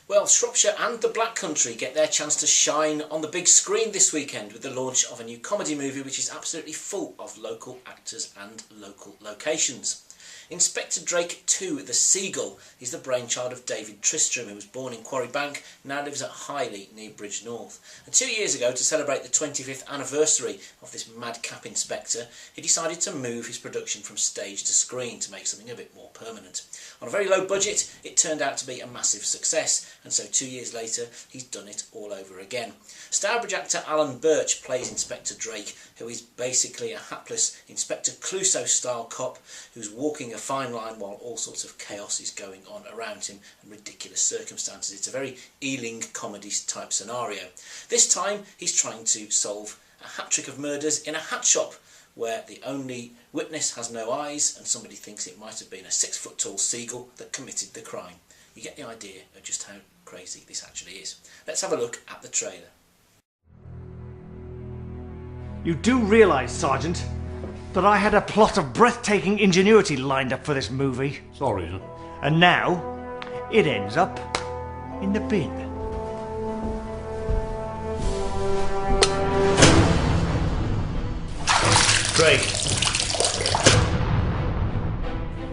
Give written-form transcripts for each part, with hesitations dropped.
Well, Shropshire and the Black Country get their chance to shine on the big screen this weekend with the launch of a new comedy movie which is absolutely full of local actors and local locations. Inspector Drake 2, The Seagull, is the brainchild of David Tristram, who was born in Quarry Bank, now lives at Highley, near Bridge North. And 2 years ago, to celebrate the 25th anniversary of this madcap inspector, he decided to move his production from stage to screen to make something a bit more permanent. On a very low budget, it turned out to be a massive success, and so 2 years later, he's done it all over again. Stourbridge actor Alan Birch plays Inspector Drake, who is basically a hapless Inspector Clouseau-style cop who's walking a fine line while all sorts of chaos is going on around him and ridiculous circumstances. It's a very Ealing comedy type scenario. This time he's trying to solve a hat-trick of murders in a hat shop where the only witness has no eyes and somebody thinks it might have been a 6-foot-tall seagull that committed the crime. You get the idea of just how crazy this actually is. Let's have a look at the trailer. You do realise, Sergeant, that I had a plot of breathtaking ingenuity lined up for this movie. Sorry, sir. And now, it ends up in the bin. Drake.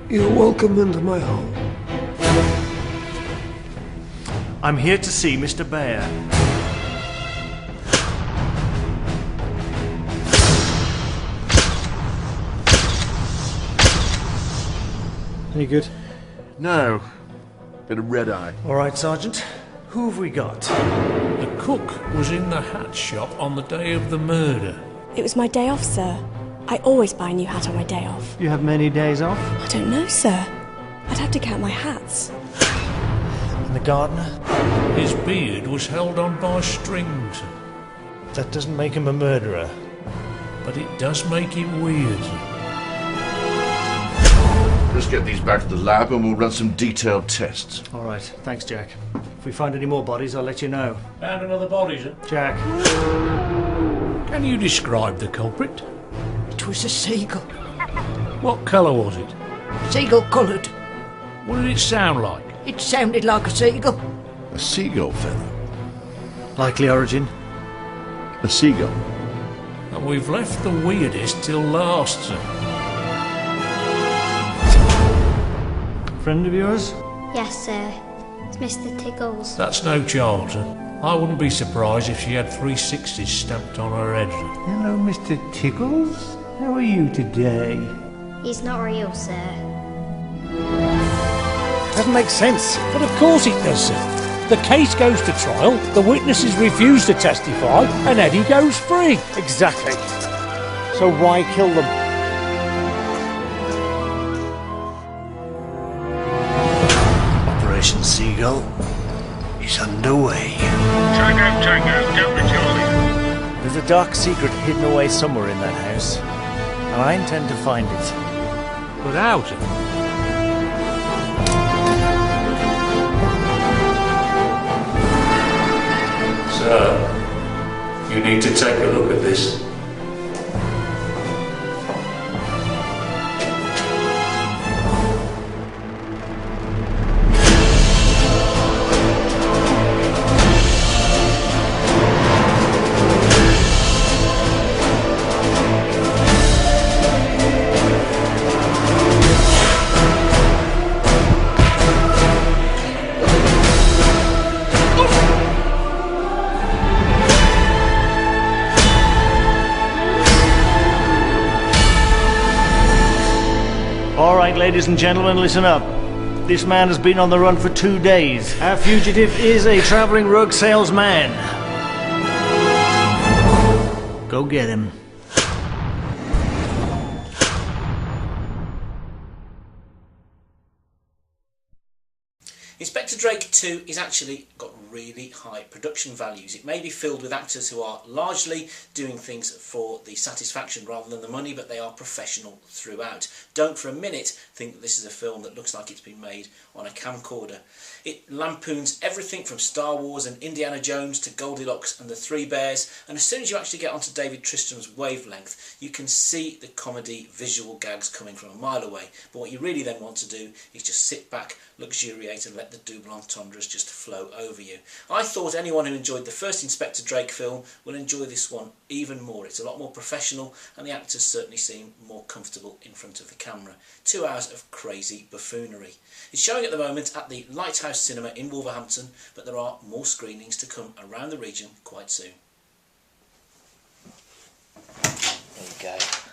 You're welcome into my home. I'm here to see Mr. Bear. Any good? No. Bit of red eye. All right, Sergeant. Who have we got? The cook was in the hat shop on the day of the murder. It was my day off, sir. I always buy a new hat on my day off. You have many days off? I don't know, sir. I'd have to count my hats. And the gardener? His beard was held on by strings. That doesn't make him a murderer. But it does make it weird. Let's get these back to the lab and we'll run some detailed tests. All right. Thanks, Jack. If we find any more bodies, I'll let you know. Found another body, sir. Jack. Can you describe the culprit? It was a seagull. What colour was it? Seagull coloured. What did it sound like? It sounded like a seagull. A seagull feather. Likely origin? A seagull. And we've left the weirdest till last, sir. Friend of yours? Yes, sir. It's Mr. Tiggles. That's no child, sir. I wouldn't be surprised if she had 360s stamped on her head, sir. Hello, Mr. Tiggles. How are you today? He's not real, sir. Doesn't make sense. But of course it does, sir. The case goes to trial, the witnesses refuse to testify, and Eddie goes free. Exactly. So why kill them? Operation Seagull is underway. Tango, don't be Charlie. There's a dark secret hidden away somewhere in that house, and I intend to find it. But how, sir? Sir, you need to take a look at this. All right, ladies and gentlemen, listen up. This man has been on the run for 2 days. Our fugitive is a travelling rug salesman. Go get him. Inspector Drake 2 is actually got really high production values. It may be filled with actors who are largely doing things for the satisfaction rather than the money, but they are professional throughout. Don't for a minute think that this is a film that looks like it's been made on a camcorder. It lampoons everything from Star Wars and Indiana Jones to Goldilocks and the Three Bears, and as soon as you actually get onto David Tristram's wavelength, you can see the comedy visual gags coming from a mile away. But what you really then want to do is just sit back, luxuriate and let the doublons entendres just flow over you. I thought anyone who enjoyed the first Inspector Drake film will enjoy this one even more. It's a lot more professional and the actors certainly seem more comfortable in front of the camera. 2 hours of crazy buffoonery. It's showing at the moment at the Lighthouse Cinema in Wolverhampton, but there are more screenings to come around the region quite soon. There you go.